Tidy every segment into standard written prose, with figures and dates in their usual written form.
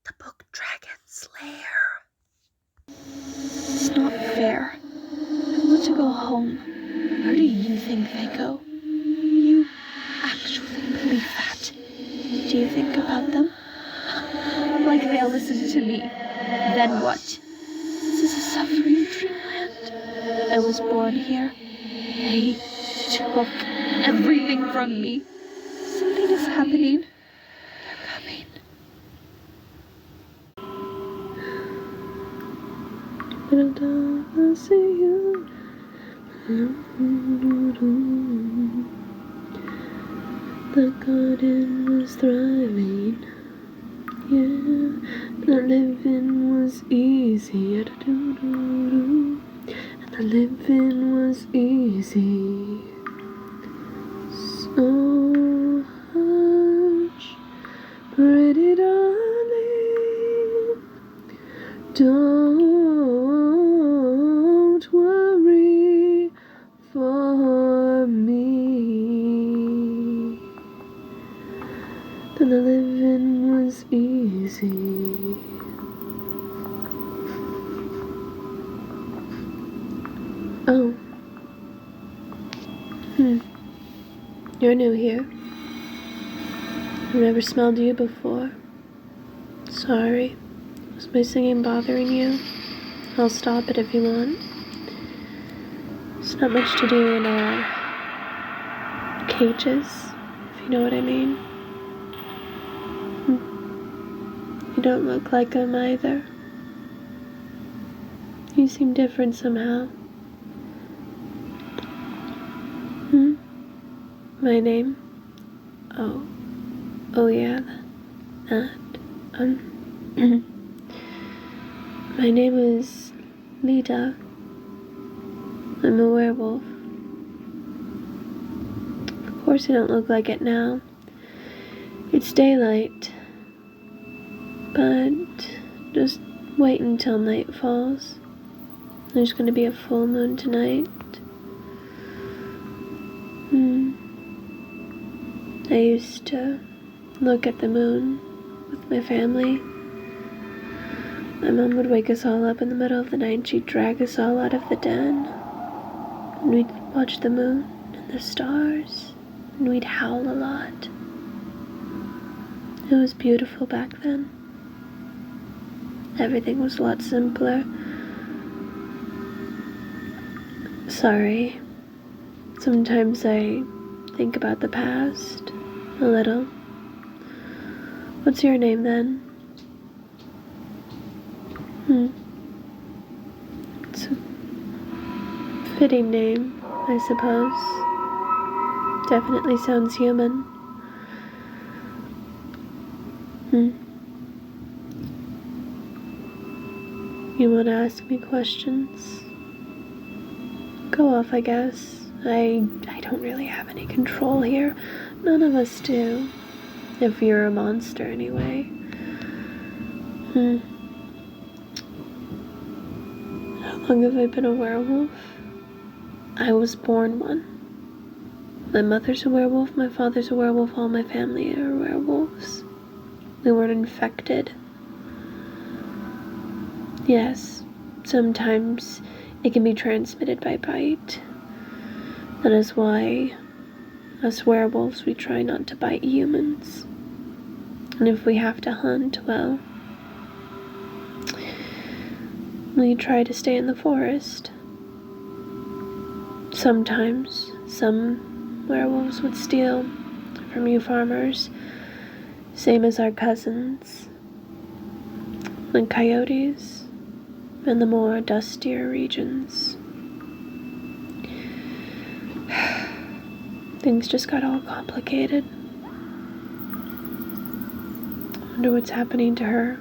the book Dragon's Lair. It's not fair. I want to go home. Where do you think they go? You actually believe that? Do you think about them? Like they'll listen to me. Then what? This is a suffering dreamland. I was born here. They took everything from me. Something is happening. They're coming. But I see you. The garden was thriving. Yeah, the living was easy. And the living was easy. So hush, pretty darling, don't worry for me. Then the living was easy. Oh. You're new here. I've never smelled you before. Sorry. Was my singing bothering you? I'll stop it if you want. There's not much to do in our cages, if you know what I mean. You don't look like them either. You seem different somehow. My name? Oh yeah, that. My name is Leda. I'm a werewolf. Of course I don't look like it now. It's daylight. But just wait until night falls. There's gonna be a full moon tonight. I used to look at the moon with my family. My mom would wake us all up in the middle of the night. She'd drag us all out of the den. And we'd watch the moon and the stars. And we'd howl a lot. It was beautiful back then. Everything was a lot simpler. Sorry. Sometimes I think about the past. A little. What's your name then? It's a fitting name, I suppose. Definitely sounds human. You want to ask me questions? Go off, I guess. I don't really have any control here. None of us do. If you're a monster, anyway. How long have I been a werewolf? I was born one. My mother's a werewolf, my father's a werewolf, all my family are werewolves. We weren't infected. Yes, sometimes it can be transmitted by bite. That is why us werewolves, we try not to bite humans. And if we have to hunt, well, we try to stay in the forest. Sometimes, some werewolves would steal from you farmers, same as our cousins, like coyotes, in the more dustier regions. Things just got all complicated. I wonder what's happening to her.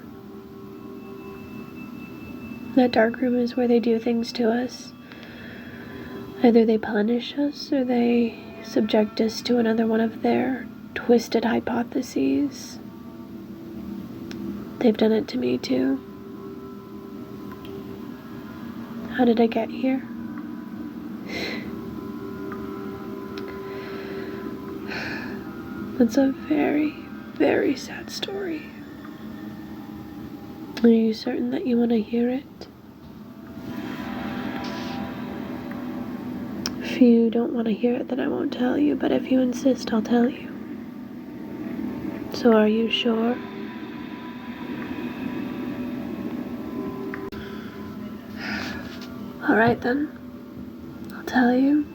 That dark room is where they do things to us. Either they punish us or they subject us to another one of their twisted hypotheses. They've done it to me too. How did I get here? It's a very, very sad story. Are you certain that you want to hear it? If you don't want to hear it, then I won't tell you, but if you insist, I'll tell you. So are you sure? Alright then, I'll tell you.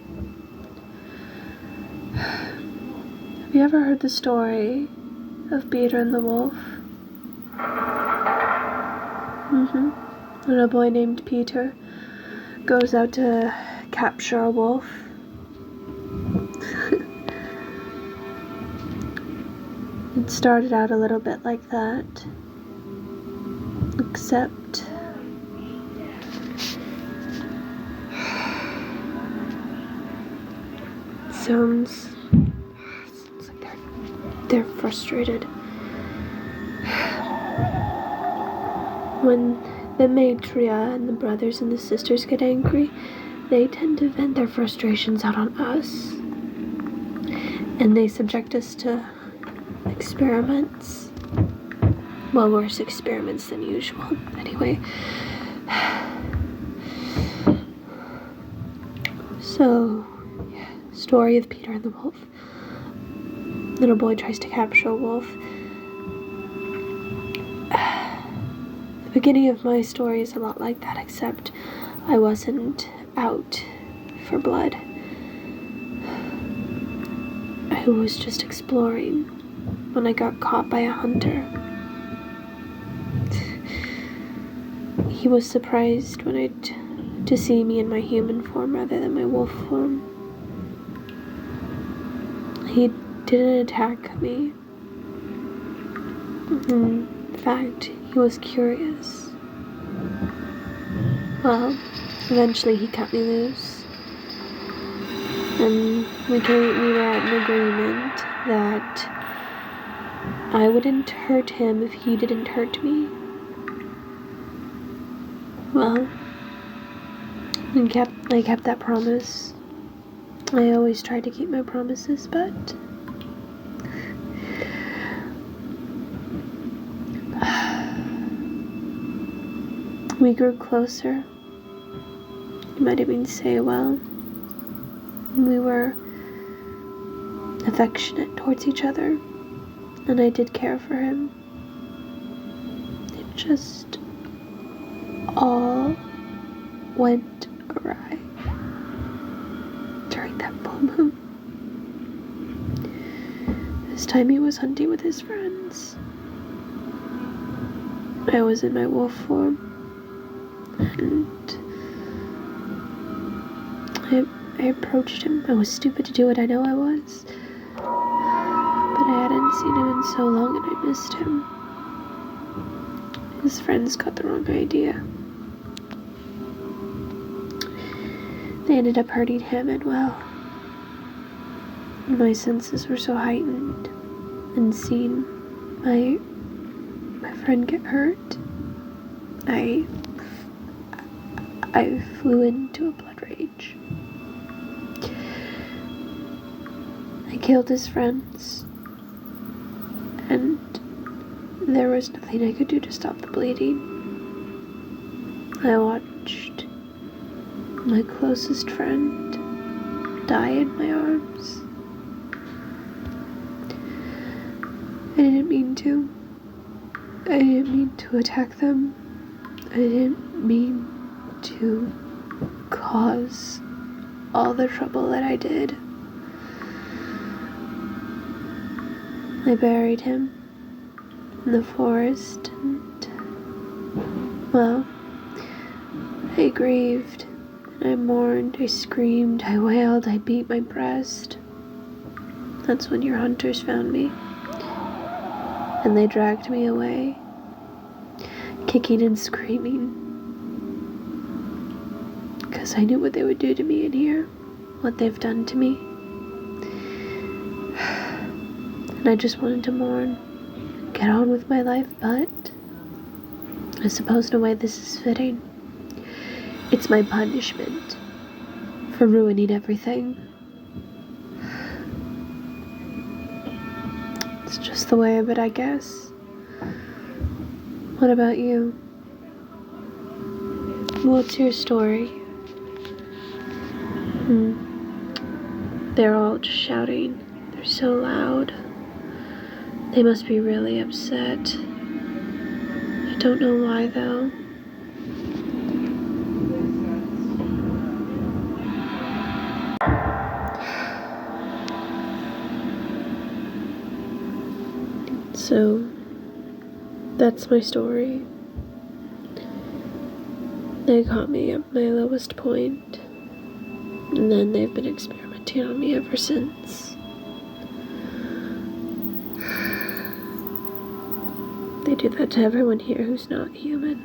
Have you ever heard the story of Peter and the Wolf? When a boy named Peter goes out to capture a wolf. It started out a little bit like that, except sounds like they're frustrated. When the matriarch and the brothers and the sisters get angry, they tend to vent their frustrations out on us. And they subject us to experiments. Well, worse experiments than usual. Anyway. So, yeah, story of Peter and the Wolf. Little boy tries to capture a wolf. The beginning of my story is a lot like that, except I wasn't out for blood. I was just exploring when I got caught by a hunter. He was surprised to see me in my human form rather than my wolf form. He didn't attack me. In fact, he was curious. Well, eventually he cut me loose. And we were at an agreement that I wouldn't hurt him if he didn't hurt me. Well, I kept that promise. I always try to keep my promises, but we grew closer. You might even say, well, we were affectionate towards each other, and I did care for him. It just all went awry during that full moon. This time he was hunting with his friends. I was in my wolf form, and I approached him. I was stupid to do it, I know I was. But I hadn't seen him in so long and I missed him. His friends got the wrong idea. They ended up hurting him, and well, my senses were so heightened, and seeing my friend get hurt, I flew into a blood rage. I killed his friends, and there was nothing I could do to stop the bleeding. I watched my closest friend die in my arms. I didn't mean to. I didn't mean to attack them. I didn't mean to cause all the trouble that I did. I buried him in the forest, and, well, I grieved, and I mourned, I screamed, I wailed, I beat my breast. That's when your hunters found me, and they dragged me away, kicking and screaming, because I knew what they would do to me in here, what they've done to me. And I just wanted to mourn, get on with my life, but I suppose in a way this is fitting. It's my punishment for ruining everything. It's just the way of it, I guess. What about you? What's your story? They're all just shouting. They're so loud. They must be really upset. I don't know why though. So, that's my story. They caught me at my lowest point, and then they've been experimenting on me ever since. They do that to everyone here who's not human.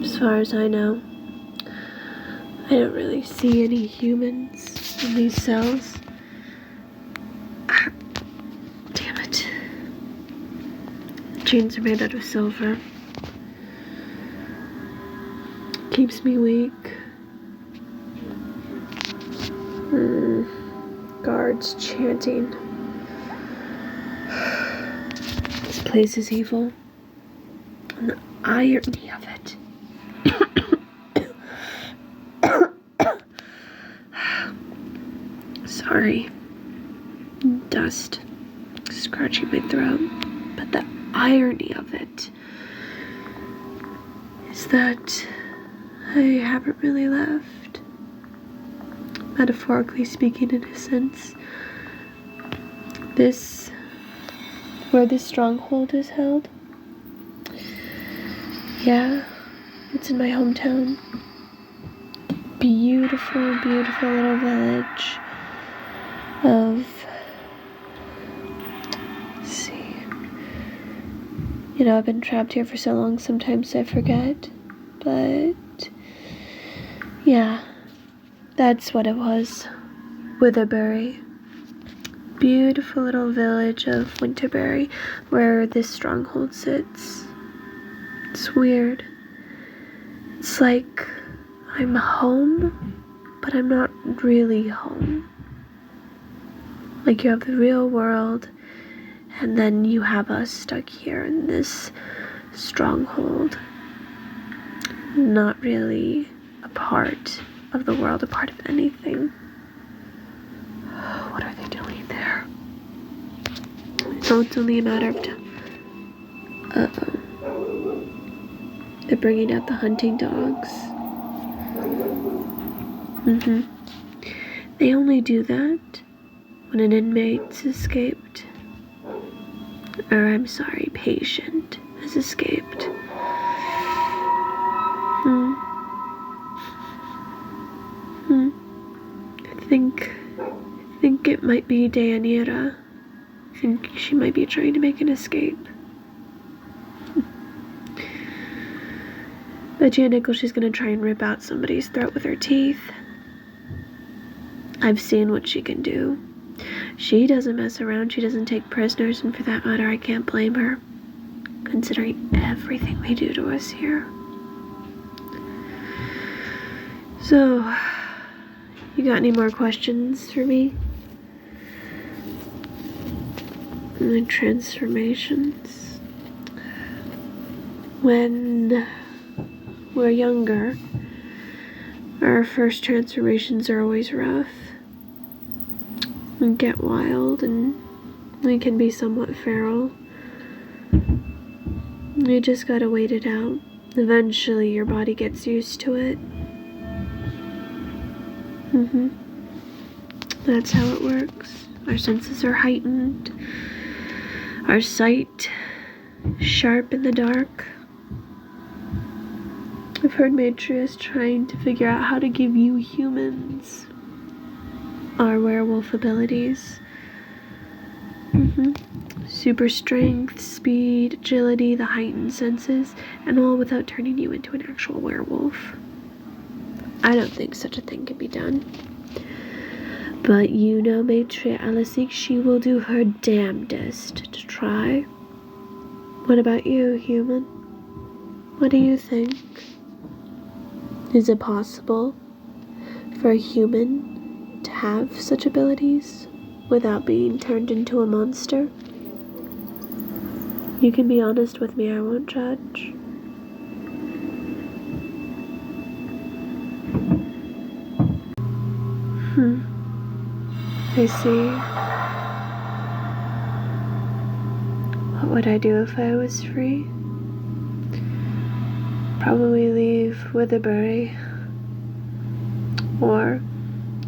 As far as I know, I don't really see any humans in these cells. Damn it. Chains are made out of silver. Keeps me weak. Guards chanting. This place is evil. And the irony of it. Sorry. Dust scratching my throat. But the irony of it is that I haven't really left. Metaphorically speaking, in a sense. Where this stronghold is held. Yeah, it's in my hometown. Beautiful, beautiful little village of, let's see. You know, I've been trapped here for so long, sometimes I forget. But, yeah, that's what it was. Witherbury. Beautiful little village of Winterbury, where this stronghold sits. It's weird. It's like I'm home, but I'm not really home. Like you have the real world, and then you have us stuck here in this stronghold. Not really a part of the world, a part of anything. What are they doing there? So it's only a matter of time. They're bringing out the hunting dogs. They only do that when an inmate's escaped. Or, I'm sorry, patient has escaped. I think it might be Deianira. I think she might be trying to make an escape. Bet you a nickel she's gonna try and rip out somebody's throat with her teeth. I've seen what she can do. She doesn't mess around, she doesn't take prisoners, and for that matter, I can't blame her, considering everything they do to us here. So, you got any more questions for me? The transformations. When we're younger, our first transformations are always rough. We get wild and we can be somewhat feral. You just gotta wait it out. Eventually your body gets used to it. That's how it works. Our senses are heightened. Our sight sharp in the dark. I've heard Matrius trying to figure out how to give you humans our werewolf abilities. Super strength, speed, agility, the heightened senses, and all without turning you into an actual werewolf. I don't think such a thing can be done. But you know Maitri Alasik, she will do her damnedest to try. What about you, human? What do you think? Is it possible for a human to have such abilities without being turned into a monster? You can be honest with me, I won't judge. I see. What would I do if I was free? Probably leave Witherbury. Or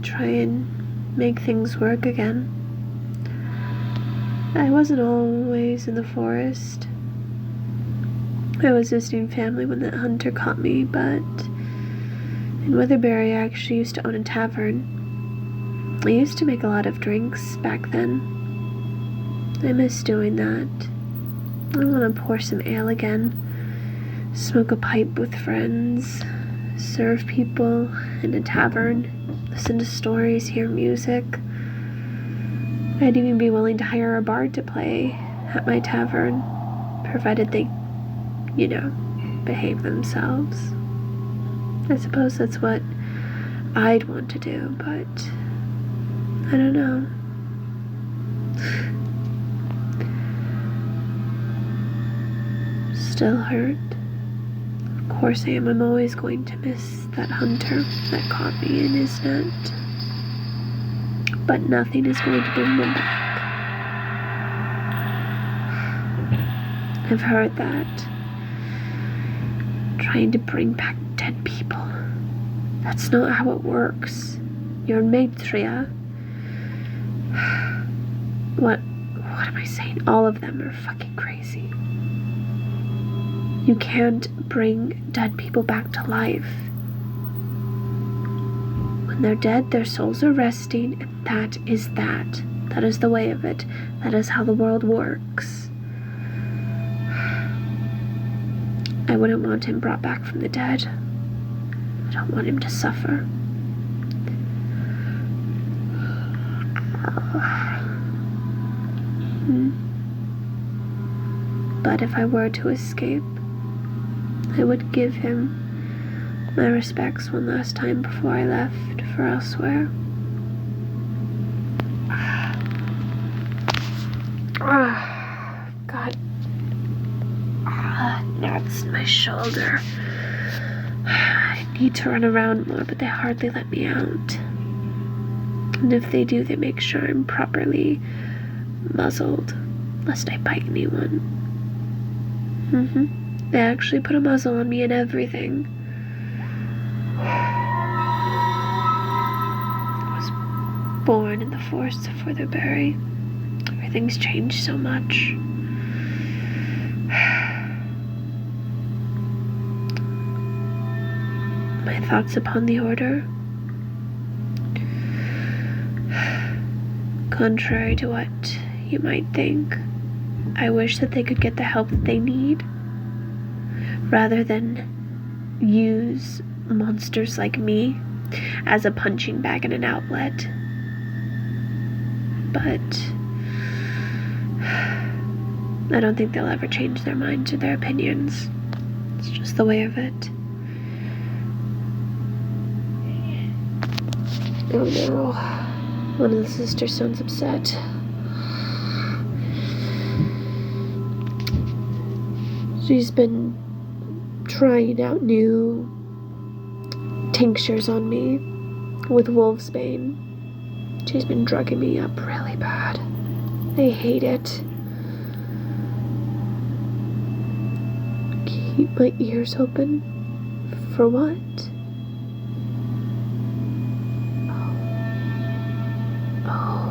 try and make things work again. I wasn't always in the forest. I was visiting family when that hunter caught me, but in Witherbury I actually used to own a tavern. I used to make a lot of drinks back then. I miss doing that. I want to pour some ale again, smoke a pipe with friends, serve people in a tavern, listen to stories, hear music. I'd even be willing to hire a bard to play at my tavern, provided they, behave themselves. I suppose that's what I'd want to do, but I don't know. Still hurt. Of course I am. I'm always going to miss that hunter that caught me in his net. But nothing is going to bring them back. I've heard that trying to bring back dead people, that's not how it works. You're Maitreya. What am I saying? All of them are fucking crazy. You can't bring dead people back to life. When they're dead, their souls are resting, and that is that. That is the way of it. That is how the world works. I wouldn't want him brought back from the dead. I don't want him to suffer. But if I were to escape, I would give him my respects one last time before I left for elsewhere. God. Knots in my shoulder. I need to run around more, but they hardly let me out. And if they do, they make sure I'm properly muzzled, lest I bite anyone. They actually put a muzzle on me and everything. I was born in the forests of Witherbury. Everything's changed so much. My thoughts upon the order. Contrary to what you might think, I wish that they could get the help that they need, rather than use monsters like me as a punching bag and an outlet. But I don't think they'll ever change their minds or their opinions. It's just the way of it. Oh no. One of the sisters sounds upset. She's been trying out new tinctures on me with wolf's bane. She's been drugging me up really bad. I hate it. Keep my ears open? For what? Oh.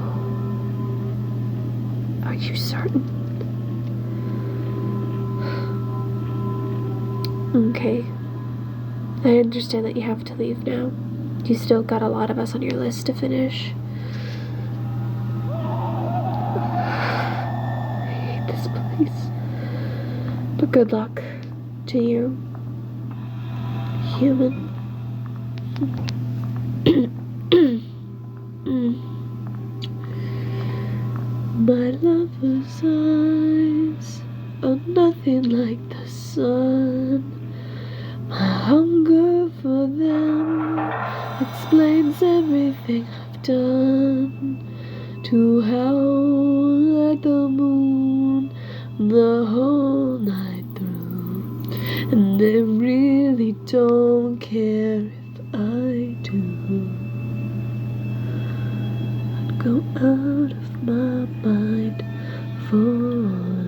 Are you certain? Okay. I understand that you have to leave now. You still got a lot of us on your list to finish. I hate this place. But good luck to you, human. My lover's eyes are nothing like the sun. My hunger for them explains everything I've done. To howl at the moon, the whole and I really don't care if I do. I'd go out of my mind for